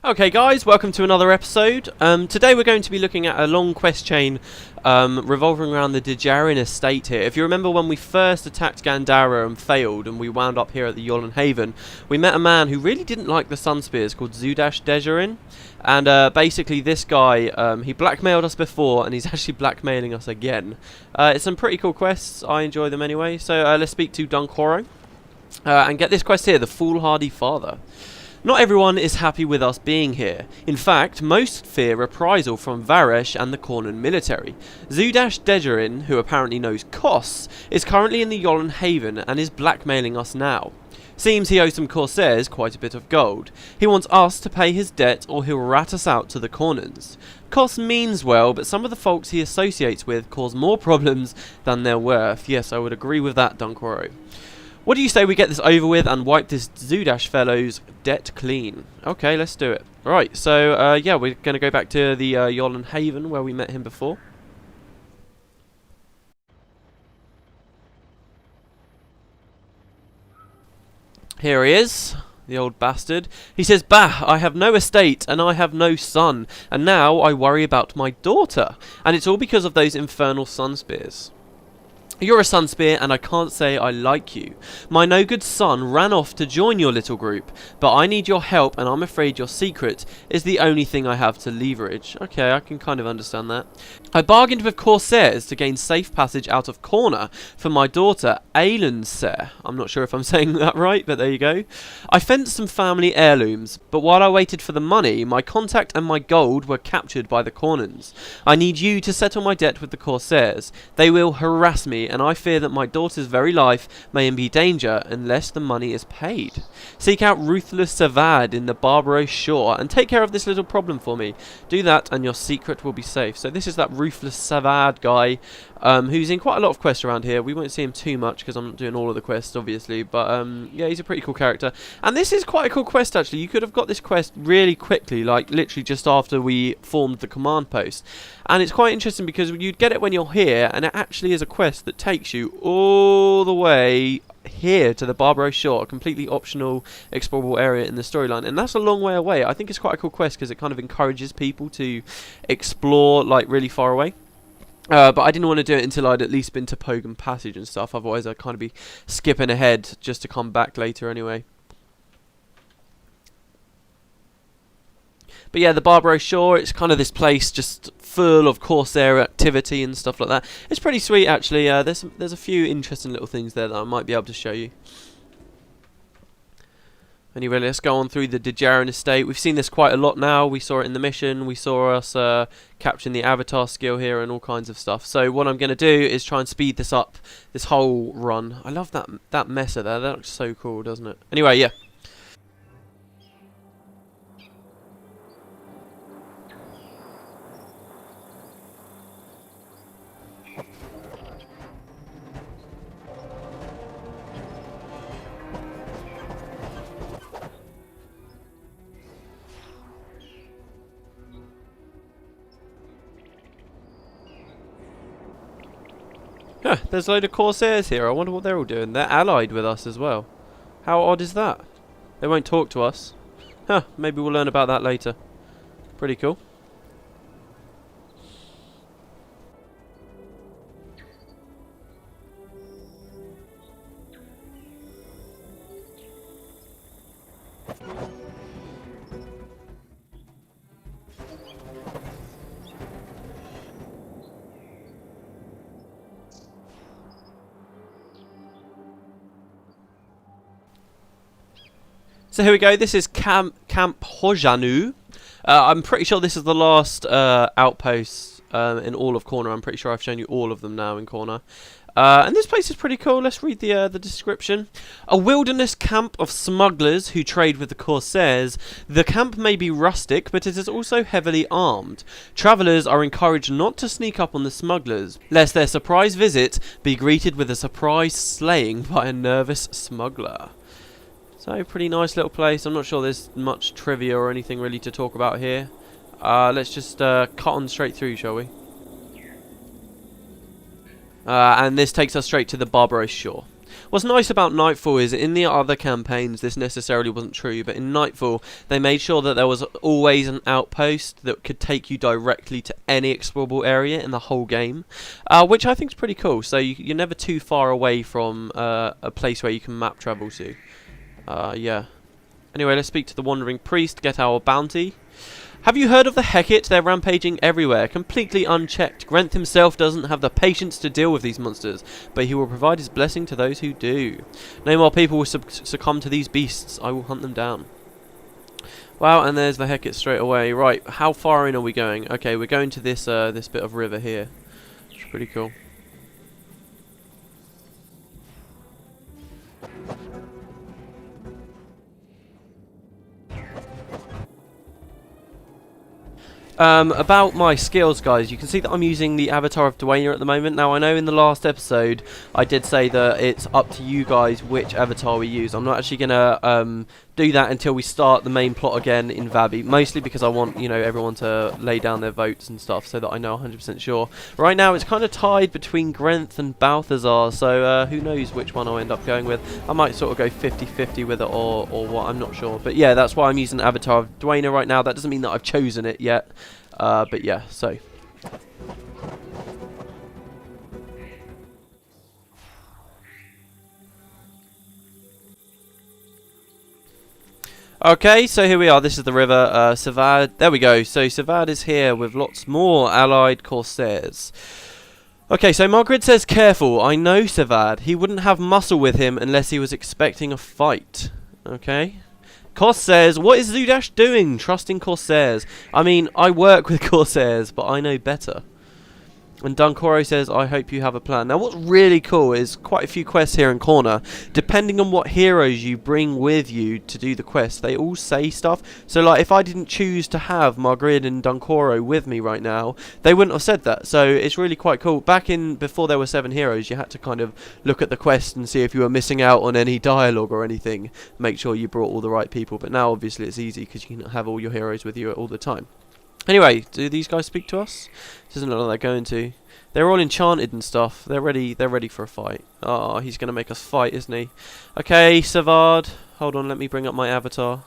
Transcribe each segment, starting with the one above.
Okay guys, welcome to another episode. Today we're going to be looking at a long quest chain revolving around the Dejarin estate here. If you remember when we first attacked Gandara and failed and we wound up here at the Yolan Haven, we met a man who really didn't like the Sun Spears called Dejarin. And basically this guy, he blackmailed us before and he's actually blackmailing us again. It's some pretty cool quests, I enjoy them anyway. So let's speak to Dunkoro and get this quest here, the Foolhardy Father. Not everyone is happy with us being here. In fact, most fear reprisal from Varesh and the Kourna military. Dejarin, who apparently knows Kos, is currently in the Yolan Haven and is blackmailing us now. Seems he owes some Corsairs quite a bit of gold. He wants us to pay his debt or he'll rat us out to the Kournans. Kos means well, but some of the folks he associates with cause more problems than they're worth. Yes, I would agree with that, Dunkoro. What do you say we get this over with and wipe this Zudash fellow's debt clean? Okay, let's do it. Right, so yeah, we're going to go back to the Yolan Haven where we met him before. Here he is, the old bastard. He says, "Bah, I have no estate and I have no son, and now I worry about my daughter, and it's all because of those infernal sun spears. You're a Sun Spear, and I can't say I like you. My no-good son ran off to join your little group, but I need your help, and I'm afraid your secret is the only thing I have to leverage." Okay, I can kind of understand that. "I bargained with Corsairs to gain safe passage out of Kourna for my daughter, Ailenser." I'm not sure if I'm saying that right, but there you go. "I fenced some family heirlooms, but while I waited for the money, my contact and my gold were captured by the Kournans. I need you to settle my debt with the Corsairs. They will harass me, and I fear that my daughter's very life may be in danger unless the money is paid. Seek out ruthless Savad in the Barbaros Shore and take care of this little problem for me. Do that and your secret will be safe." So this is that ruthless Savad guy who's in quite a lot of quests around here. We won't see him too much because I'm not doing all of the quests obviously, but yeah, he's a pretty cool character. And this is quite a cool quest actually. You could have got this quest really quickly, like literally just after we formed the command post. And it's quite interesting because you'd get it when you're here, and it actually is a quest that takes you all the way here to the Barbaros Shore, a completely optional explorable area in the storyline, and that's a long way away. I think it's quite a cool quest because it kind of encourages people to explore like really far away. But I didn't want to do it until I'd at least been to Pogan Passage and stuff, otherwise I'd kind of be skipping ahead just to come back later anyway. But yeah, the Barbaros Shore, it's kind of this place just full of Corsair activity and stuff like that. It's pretty sweet actually. There's a few interesting little things there that I might be able to show you. Anyway, let's go on through the Dejarin estate. We've seen this quite a lot now. We saw it in the mission. We saw us capturing the avatar skill here and all kinds of stuff. So what I'm going to do is try and speed this up, this whole run. I love that messer there. That looks so cool, doesn't it? Anyway, yeah. Huh, there's a load of Corsairs here. I wonder what they're all doing. They're allied with us as well. How odd is that? They won't talk to us. Huh, maybe we'll learn about that later. Pretty cool. So here we go. This is Camp Hojanu. I'm pretty sure this is the last outpost in all of Kourna. I'm pretty sure I've shown you all of them now in Kourna. And this place is pretty cool. Let's read the description. A wilderness camp of smugglers who trade with the Corsairs. The camp may be rustic, but it is also heavily armed. Travellers are encouraged not to sneak up on the smugglers, lest their surprise visit be greeted with a surprise slaying by a nervous smuggler. So, pretty nice little place. I'm not sure there's much trivia or anything really to talk about here. Let's just cut on straight through, shall we? And this takes us straight to the Barbaros Shore. What's nice about Nightfall is in the other campaigns this necessarily wasn't true, but in Nightfall they made sure that there was always an outpost that could take you directly to any explorable area in the whole game, which I think is pretty cool. So you're never too far away from a place where you can map travel to. Yeah. Anyway, let's speak to the Wandering Priest, get our bounty. Have you heard of the Hecate? They're rampaging everywhere, completely unchecked. Grenth himself doesn't have the patience to deal with these monsters, but he will provide his blessing to those who do. No more people will succumb to these beasts. I will hunt them down. Wow, and there's the Hecate straight away. Right, how far in are we going? Okay, we're going to this this bit of river here. It's pretty cool. About my skills, guys, you can see that I'm using the avatar of Dwayne at the moment. Now, I know in the last episode I did say that it's up to you guys which avatar we use. I'm not actually going to do that until we start the main plot again in Vabbi, mostly because I want, you know, everyone to lay down their votes and stuff so that I know 100% sure. Right now, it's kind of tied between Grenth and Balthazar, so who knows which one I'll end up going with. I might sort of go 50-50 with it or what, I'm not sure. But yeah, that's why I'm using avatar of Dwayne right now. That doesn't mean that I've chosen it yet. But yeah, so. Okay, so here we are. This is the river, Savad. There we go. So Savad is here with lots more allied corsairs. Okay, so Margaret says, careful. I know Savad. He wouldn't have muscle with him unless he was expecting a fight. Okay. Kos says, what is Zudash doing? Trusting Corsairs. I mean, I work with Corsairs, but I know better. And Dunkoro says, I hope you have a plan. Now, what's really cool is quite a few quests here in Kourna. Depending on what heroes you bring with you to do the quest, they all say stuff. So, like, if I didn't choose to have Margaret and Dunkoro with me right now, they wouldn't have said that. So, it's really quite cool. Back in, before there were 7 heroes, you had to kind of look at the quest and see if you were missing out on any dialogue or anything. Make sure you brought all the right people. But now, obviously, it's easy because you can have all your heroes with you all the time. Anyway, do these guys speak to us? Doesn't look like they're going to. They're all enchanted and stuff. They're ready for a fight. Oh, he's going to make us fight, isn't he? Okay, Savard. Hold on, let me bring up my avatar.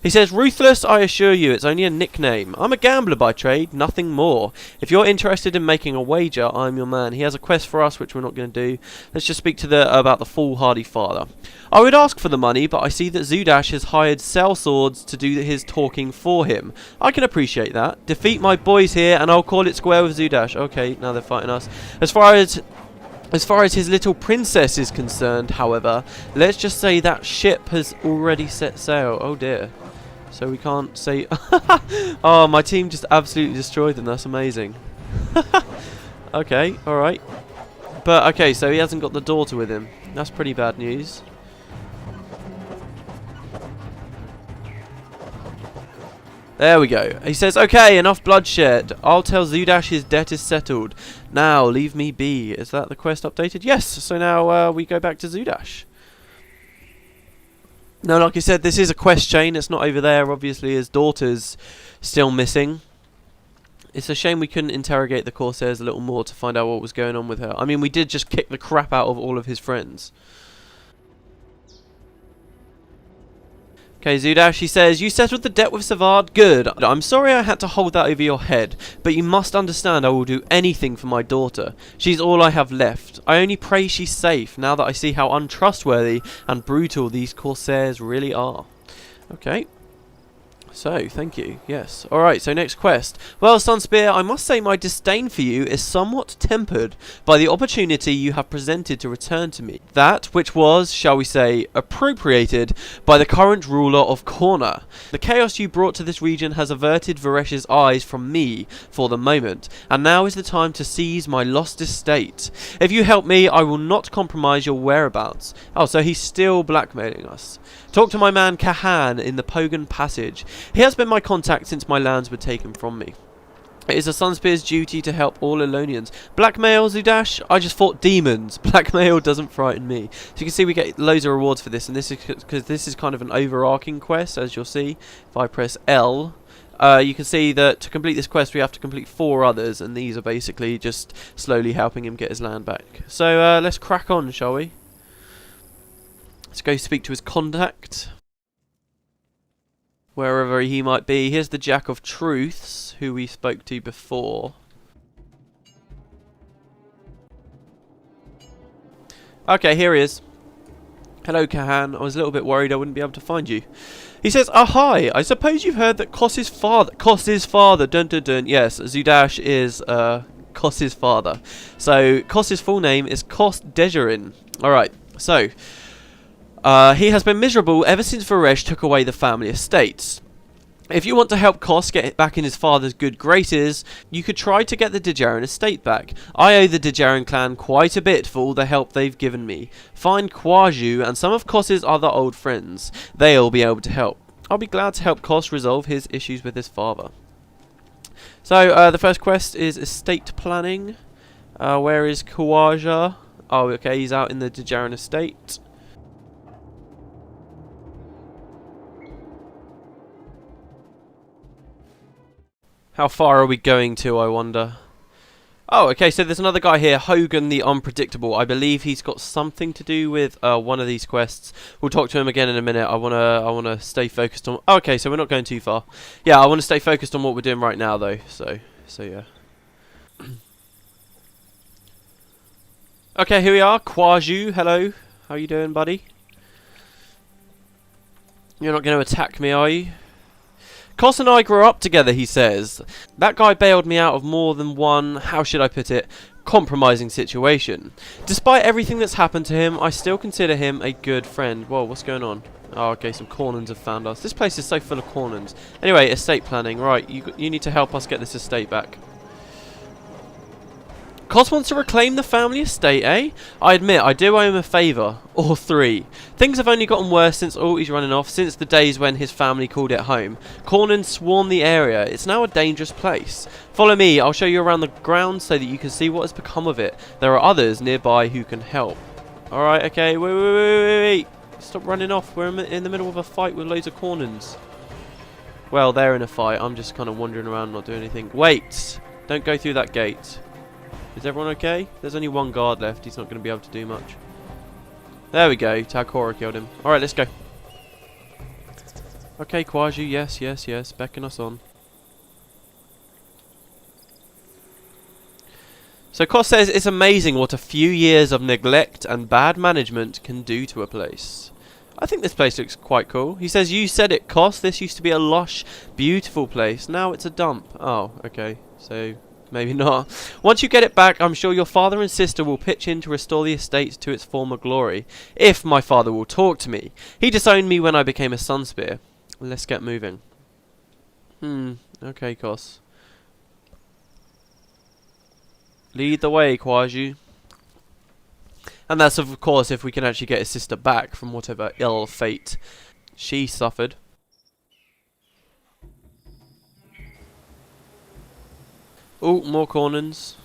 He says, ruthless, I assure you, it's only a nickname. I'm a gambler by trade, nothing more. If you're interested in making a wager, I'm your man. He has a quest for us, which we're not going to do. Let's just speak to about the foolhardy father. I would ask for the money, but I see that Zudash has hired sellswords to do his talking for him. I can appreciate that. Defeat my boys here, and I'll call it square with Zudash. Okay, now they're fighting us. As far as his little princess is concerned, however, let's just say that ship has already set sail. Oh dear. So we can't say... Oh, my team just absolutely destroyed them. That's amazing. Okay, alright. But, okay, so he hasn't got the daughter with him. That's pretty bad news. There we go. He says, okay, enough bloodshed. I'll tell Zudash his debt is settled. Now, leave me be. Is that the quest updated? Yes, so now we go back to Zudash. Now, like I said, this is a quest chain. It's not over there. Obviously, his daughter's still missing. It's a shame we couldn't interrogate the Corsairs a little more to find out what was going on with her. I mean, we did just kick the crap out of all of his friends. Okay, Zudash, he says, you settled the debt with Savard? Good. I'm sorry I had to hold that over your head, but you must understand I will do anything for my daughter. She's all I have left. I only pray she's safe, now that I see how untrustworthy and brutal these Corsairs really are. Okay. So, thank you. Yes. Alright, so next quest. Well, Sunspear, I must say my disdain for you is somewhat tempered by the opportunity you have presented to return to me. That which was, shall we say, appropriated by the current ruler of Kourna. The chaos you brought to this region has averted Varesh's eyes from me for the moment, and now is the time to seize my lost estate. If you help me, I will not compromise your whereabouts. Oh, so he's still blackmailing us. Talk to my man Kahan in the Pogan Passage. He has been my contact since my lands were taken from me. It is a Sunspear's duty to help all Elonians. Blackmail, Zudash? I just fought demons. Blackmail doesn't frighten me. So you can see we get loads of rewards for this, and this is because this is kind of an overarching quest, as you'll see. If I press L, you can see that to complete this quest we have to complete 4 others, and these are basically just slowly helping him get his land back. So let's crack on, shall we? Let's go speak to his contact. Wherever he might be. Here's the Jack of Truths, who we spoke to before. Okay, here he is. Hello, Kahan. I was a little bit worried I wouldn't be able to find you. He says, "Ah, hi. I suppose you've heard that Kos's father, dun dun dun. Yes, Zudash is, Kos's father. So, Kos's full name is Kos Dejarin. Alright, so, he has been miserable ever since Varesh took away the family estates. If you want to help Kos get back in his father's good graces, you could try to get the Dejarin estate back. I owe the Dejarin clan quite a bit for all the help they've given me. Find Kwaju and some of Kos's other old friends. They'll be able to help. I'll be glad to help Kos resolve his issues with his father." So, the first quest is estate planning. Where is Kwaju? Oh, okay, he's out in the Dejarin estate. How far are we going to, I wonder? Oh, okay, so there's another guy here, Hogan the Unpredictable. I believe he's got something to do with one of these quests. We'll talk to him again in a minute. I wanna stay focused on... Oh, okay, so we're not going too far. Yeah, I want to stay focused on what we're doing right now, though. So yeah. Okay, here we are. Kwaju, hello. How you doing, buddy? You're not going to attack me, are you? Kos and I grew up together, he says. That guy bailed me out of more than one, how should I put it, compromising situation. Despite everything that's happened to him, I still consider him a good friend. Whoa, what's going on? Oh, okay, some Kournans have found us. This place is so full of Kournans. Anyway, estate planning. Right, you need to help us get this estate back. Kos wants to reclaim the family estate, eh? I admit, I do owe him a favour. Or three. Things have only gotten worse since Alti's running off, since the days when his family called it home. Kournan swarm the area. It's now a dangerous place. Follow me, I'll show you around the ground so that you can see what has become of it. There are others nearby who can help. Alright, okay, wait. Stop running off. We're in the middle of a fight with loads of Kournans. Well, they're in a fight. I'm just kind of wandering around, not doing anything. Wait! Don't go through that gate. Is everyone okay? There's only one guard left. He's not going to be able to do much. There we go. Takora killed him. Alright, let's go. Okay, Kwaju. Yes. Beckon us on. So Kos says it's amazing what a few years of neglect and bad management can do to a place. I think this place looks quite cool. He says, you said it, Kos. This used to be a lush, beautiful place. Now it's a dump. Oh, okay. So... maybe not. Once you get it back, I'm sure your father and sister will pitch in to restore the estate to its former glory. If my father will talk to me. He disowned me when I became a Sunspear. Let's get moving. Okay, Kos. Lead the way, Kwaju. And that's, of course, if we can actually get his sister back from whatever ill fate she suffered. Oh, more Kournans.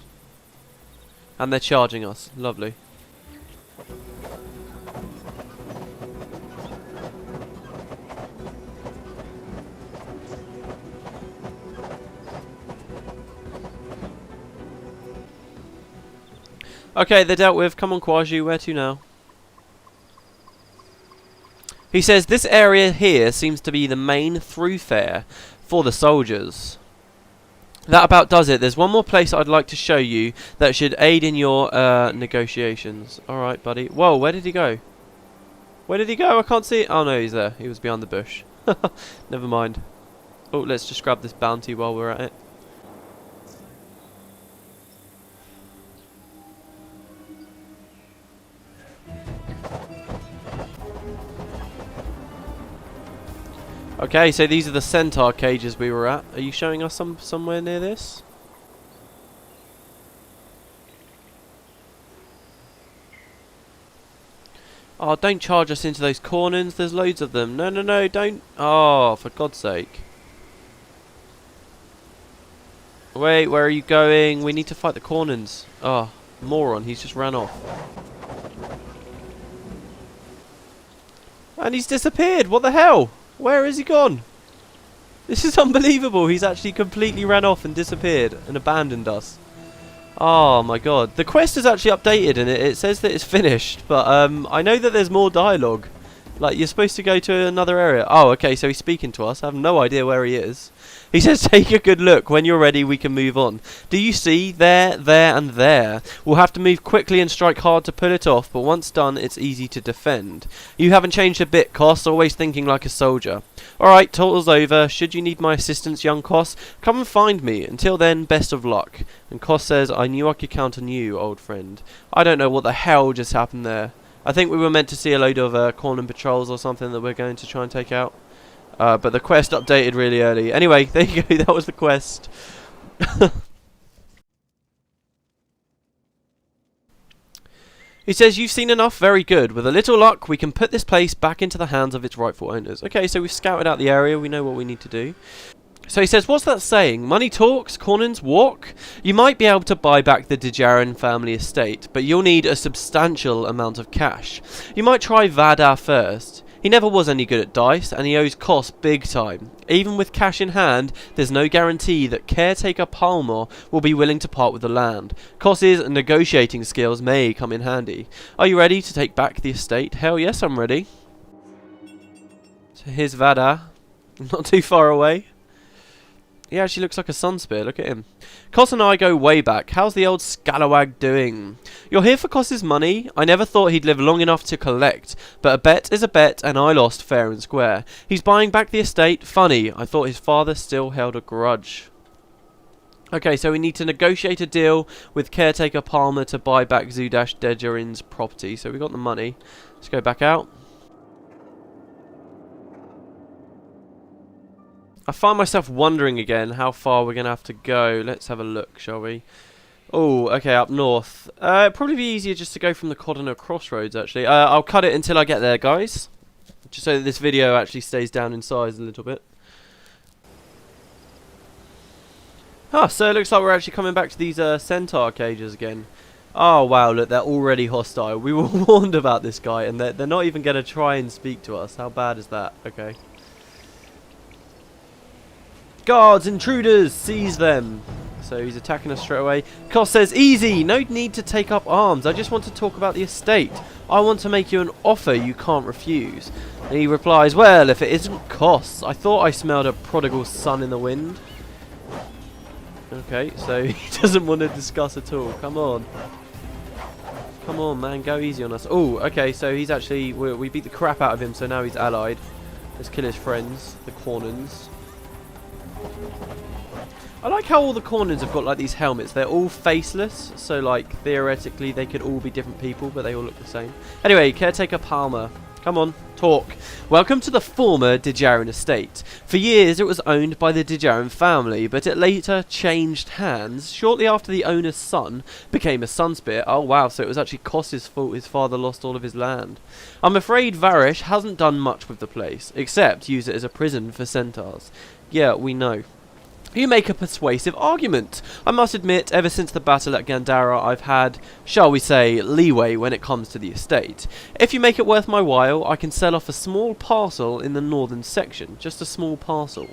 And they're charging us. Lovely. Okay, they're dealt with. Come on, Kwaju. Where to now? He says this area here seems to be the main thoroughfare for the soldiers. That about does it. There's one more place I'd like to show you that should aid in your negotiations. Alright, buddy. Whoa, where did he go? Where did he go? I can't see it. Oh, no, he's there. He was behind the bush. Never mind. Oh, let's just grab this bounty while we're at it. Okay, so these are the centaur cages we were at. Are you showing us somewhere near this? Oh, don't charge us into those Kournans. There's loads of them. No, don't. Oh, for God's sake. Wait, where are you going? We need to fight the Kournans. Oh, moron. He's just ran off. And he's disappeared. What the hell? Where has he gone? This is unbelievable. He's actually completely ran off and disappeared and abandoned us. Oh my god. The quest is actually updated and it says that it's finished, but I know that there's more dialogue. Like, you're supposed to go to another area. Oh, okay, so he's speaking to us. I have no idea where he is. He says, take a good look. When you're ready, we can move on. Do you see? There, there, and there. We'll have to move quickly and strike hard to pull it off, but once done, it's easy to defend. You haven't changed a bit, Koss. Always thinking like a soldier. Alright, total's over. Should you need my assistance, young Koss, come and find me. Until then, best of luck. And Koss says, I knew I could count on you, old friend. I don't know what the hell just happened there. I think we were meant to see a load of Kourna patrols or something that we're going to try and take out. But the quest updated really early. Anyway, there you go. That was the quest. He says, you've seen enough. Very good. With a little luck, we can put this place back into the hands of its rightful owners. Okay, so we've scouted out the area. We know what we need to do. So he says, what's that saying? Money talks, Kournans walk? You might be able to buy back the Dejarin family estate, but you'll need a substantial amount of cash. You might try Vabbi first. He never was any good at dice, and he owes Koss big time. Even with cash in hand, there's no guarantee that caretaker Palmer will be willing to part with the land. Koss's negotiating skills may come in handy. Are you ready to take back the estate? Hell yes, I'm ready. So here's Vabbi. Not too far away. He actually looks like a sun spear. Look at him. Koss and I go way back. How's the old scalawag doing? You're here for Koss's money? I never thought he'd live long enough to collect. But a bet is a bet, and I lost fair and square. He's buying back the estate. Funny, I thought his father still held a grudge. Okay, so we need to negotiate a deal with caretaker Palmer to buy back Dejarin's property. So we got the money. Let's go back out. I find myself wondering again how far we're going to have to go. Let's have a look, shall we? Oh, okay, up north. It'd probably be easier just to go from the Kourna crossroads, actually. I'll cut it until I get there, guys. Just so that this video actually stays down in size a little bit. Ah, so it looks like we're actually coming back to these centaur cages again. Oh, wow, look, they're already hostile. We were warned about this guy, and they're not even going to try and speak to us. How bad is that? Okay. Guards, intruders, seize them. So he's attacking us straight away. Koss says, easy, no need to take up arms. I just want to talk about the estate. I want to make you an offer you can't refuse. And he replies, well, if it isn't Koss, I thought I smelled a prodigal son in the wind. Okay, so he doesn't want to discuss at all. Come on. Come on, man, go easy on us. Oh, okay, so he's actually, we beat the crap out of him, so now he's allied. Let's kill his friends, the Kournans. I like how all the Kournans have got like these helmets. They're all faceless, so like theoretically they could all be different people, but they all look the same. Anyway, caretaker Palmer, come on, talk. Welcome to the former Dejarin estate. For years it was owned by the Dejarin family, but it later changed hands shortly after the owner's son became a sunspear. Oh wow, so it was actually Koss's fault his father lost all of his land. I'm afraid Varish hasn't done much with the place, except use it as a prison for centaurs. Yeah, we know. You make a persuasive argument. I must admit, ever since the battle at Gandara, I've had, shall we say, leeway when it comes to the estate. If you make it worth my while, I can sell off a small parcel in the northern section. Just a small parcel.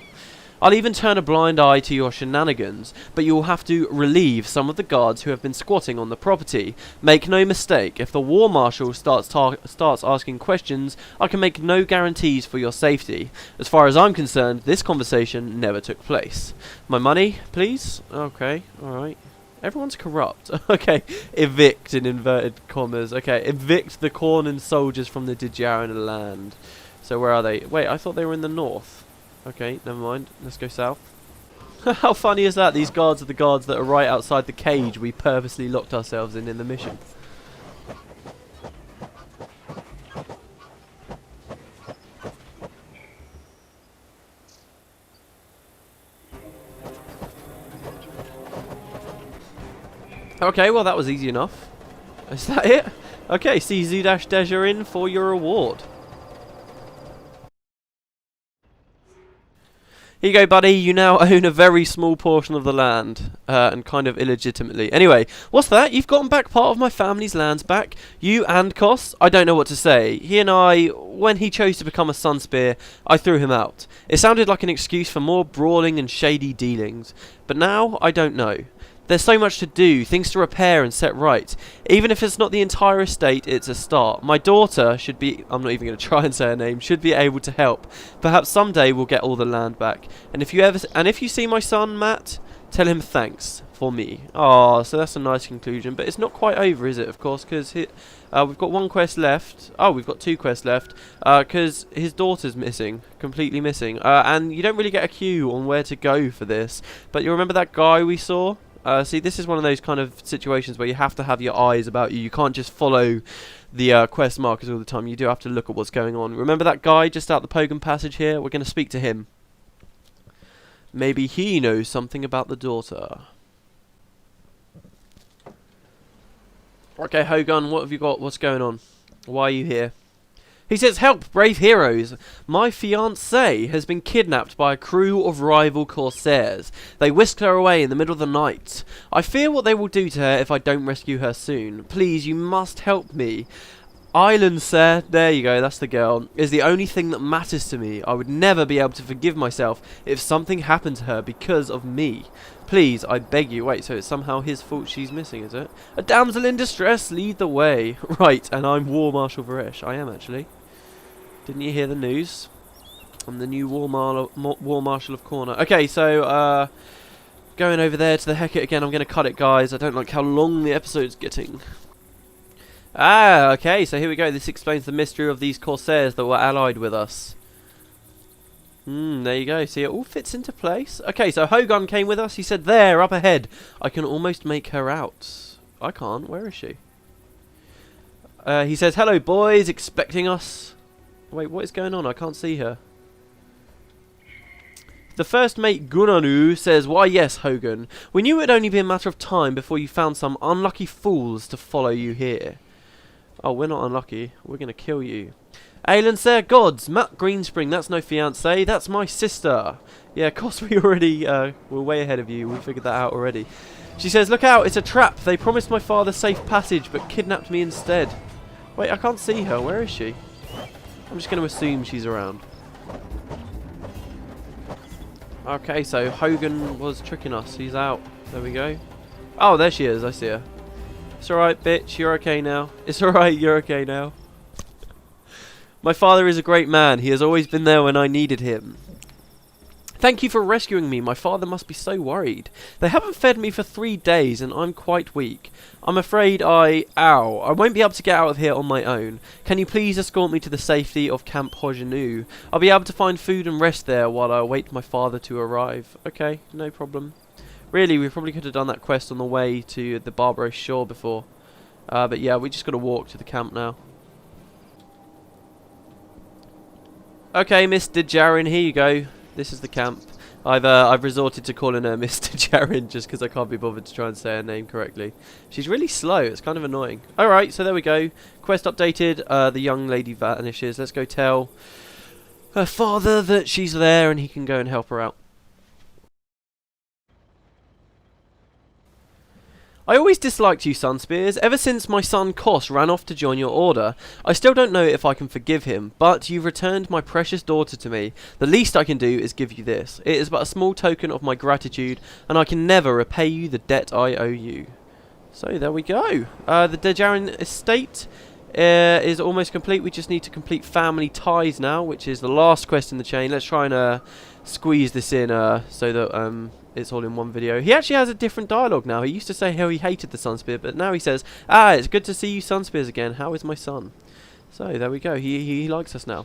I'll even turn a blind eye to your shenanigans, but you will have to relieve some of the guards who have been squatting on the property. Make no mistake, if the war marshal starts asking questions, I can make no guarantees for your safety. As far as I'm concerned, this conversation never took place. My money, please? Okay, alright. Everyone's corrupt. Okay, evict in inverted commas. Okay, evict the Kournan soldiers from the Dejarin land. So where are they? Wait, I thought they were in the north. Okay, never mind. Let's go south. How funny is that? These guards are the guards that are right outside the cage we purposely locked ourselves in the mission. Okay, well that was easy enough. Is that it? Okay, see Dejarin for your reward. Here you go, buddy. You now own a very small portion of the land, and kind of illegitimately. Anyway, what's that? You've gotten back part of my family's lands back? You and Koss? I don't know what to say. He and I, when he chose to become a sunspear, I threw him out. It sounded like an excuse for more brawling and shady dealings. But now, I don't know. There's so much to do, things to repair and set right. Even if it's not the entire estate, it's a start. My daughter should be, I'm not even going to try and say her name, should be able to help. Perhaps someday we'll get all the land back. And if you see my son, Matt, tell him thanks for me. Oh, so that's a nice conclusion. But it's not quite over, is it? Of course, because we've got one quest left. Oh, we've got two quests left. Because his daughter's missing. Completely missing. And you don't really get a cue on where to go for this. But you remember that guy we saw? See, this is one of those kind of situations where you have to have your eyes about you. You can't just follow the quest markers all the time. You do have to look at what's going on. Remember that guy just out the Pogan passage here? We're going to speak to him. Maybe he knows something about the daughter. Okay, Hogun, what have you got? What's going on? Why are you here? He says, help, brave heroes. My fiancée has been kidnapped by a crew of rival corsairs. They whisked her away in the middle of the night. I fear what they will do to her if I don't rescue her soon. Please, you must help me. Island, sir, there you go, that's the girl, is the only thing that matters to me. I would never be able to forgive myself if something happened to her because of me. Please, I beg you. Wait, so it's somehow his fault she's missing, is it? A damsel in distress, lead the way. Right, and I'm War Marshal Varesh. I am, actually. Didn't you hear the news? I'm the new War Marshal of Kourna. Okay, so, going over there to the Hecate again. I'm going to cut it, guys. I don't like how long the episode's getting. Ah, okay, so here we go. This explains the mystery of these corsairs that were allied with us. There you go. See, it all fits into place. Okay, so Hogun came with us. He said, there, up ahead. I can almost make her out. I can't. Where is she? He says, hello, boys. Expecting us. Wait, what is going on? I can't see her. The first mate, Gunanu, says, why yes, Hogun. We knew it would only be a matter of time before you found some unlucky fools to follow you here. Oh, we're not unlucky. We're going to kill you. Aelin, sir, gods, Matt Greenspring, that's no fiancé, that's my sister. Yeah, of course we already, we're way ahead of you, we figured that out already. She says, look out, it's a trap. They promised my father safe passage, but kidnapped me instead. Wait, I can't see her. Where is she? I'm just going to assume she's around. Okay, so Hogun was tricking us. He's out. There we go. Oh, there she is. I see her. It's alright, bitch. You're okay now. It's alright. You're okay now. My father is a great man. He has always been there when I needed him. Thank you for rescuing me. My father must be so worried. They haven't fed me for 3 days and I'm quite weak. I'm afraid I won't be able to get out of here on my own. Can you please escort me to the safety of Camp Hojanu? I'll be able to find food and rest there while I await my father to arrive. Okay, no problem. Really, we probably could have done that quest on the way to the Barbaros Shore before. But yeah, we just got to walk to the camp now. Okay, Miss Dejarin, here you go. This is the camp. I've resorted to calling her Miss Dejarin just because I can't be bothered to try and say her name correctly. She's really slow. It's kind of annoying. Alright, so there we go. Quest updated. The young lady vanishes. Let's go tell her father that she's there and he can go and help her out. I always disliked you, Sunspears, ever since my son Kos ran off to join your order. I still don't know if I can forgive him, but you've returned my precious daughter to me. The least I can do is give you this. It is but a small token of my gratitude, and I can never repay you the debt I owe you. So there we go. The Dejarin estate is almost complete. We just need to complete family ties now, which is the last quest in the chain. Let's try and squeeze this in so that it's all in one video. He actually has a different dialogue now. He used to say how he hated the Sunspear, but now he says, it's good to see you Sunspears again. How is my son? So there we go. He likes us now.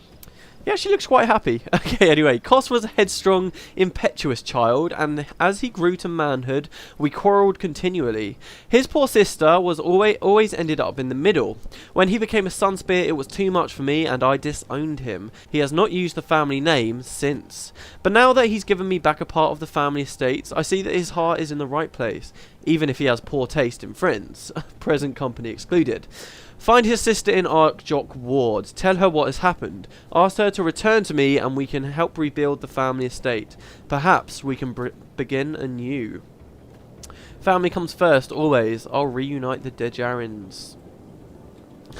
He actually looks quite happy. Okay, anyway, Kos was a headstrong, impetuous child, and as he grew to manhood, we quarrelled continually. His poor sister was always ended up in the middle. When he became a Sunspear, it was too much for me, and I disowned him. He has not used the family name since. But now that he's given me back a part of the family estates, I see that his heart is in the right place, even if he has poor taste in friends, present company excluded. Find his sister in Ronjok Ward. Tell her what has happened. Ask her to return to me and we can help rebuild the family estate. Perhaps we can begin anew. Family comes first, always. I'll reunite the Dejarins.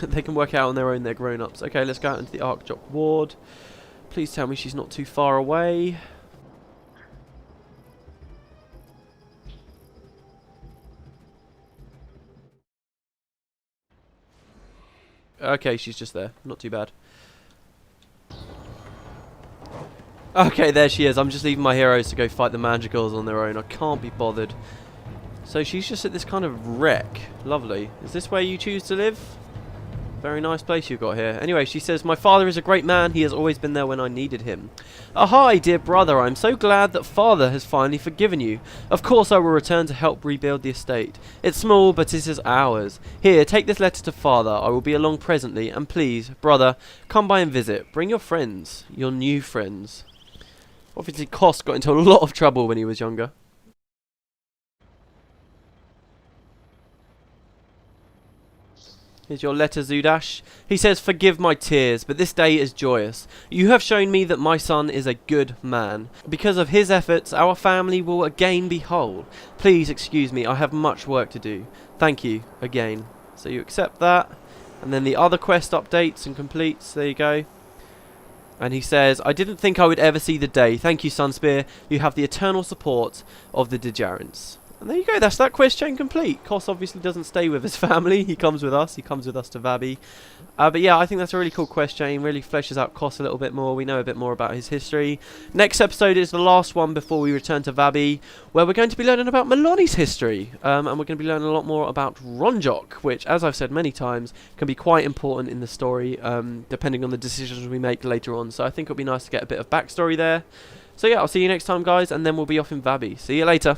They can work out on their own, they're grown-ups. Okay, let's go out into the Ronjok Ward. Please tell me she's not too far away. Okay, she's just there. Not too bad. Okay, there she is. I'm just leaving my heroes to go fight the Mandragoras on their own. I can't be bothered. So she's just at this kind of wreck. Lovely. Is this where you choose to live? Very nice place you've got here. Anyway, she says, my father is a great man. He has always been there when I needed him. Hi, dear brother. I'm so glad that father has finally forgiven you. Of course I will return to help rebuild the estate. It's small, but it is ours. Here, take this letter to father. I will be along presently. And please, brother, come by and visit. Bring your friends. Your new friends. Obviously, Kos got into a lot of trouble when he was younger. Here's your letter, Zudash. He says, forgive my tears, but this day is joyous. You have shown me that my son is a good man. Because of his efforts, our family will again be whole. Please excuse me, I have much work to do. Thank you, again. So you accept that. And then the other quest updates and completes. There you go. And he says, I didn't think I would ever see the day. Thank you, Sunspear. You have the eternal support of the Dejarins. And there you go, that's that quest chain complete. Kos obviously doesn't stay with his family, he comes with us to Vabbi. But yeah, I think that's a really cool quest chain, really fleshes out Kos a little bit more, we know a bit more about his history. Next episode is the last one before we return to Vabbi, where we're going to be learning about Maloney's history. And we're going to be learning a lot more about Ronjok, which, as I've said many times, can be quite important in the story, depending on the decisions we make later on. So I think it'll be nice to get a bit of backstory there. So yeah, I'll see you next time, guys, and then we'll be off in Vabbi. See you later.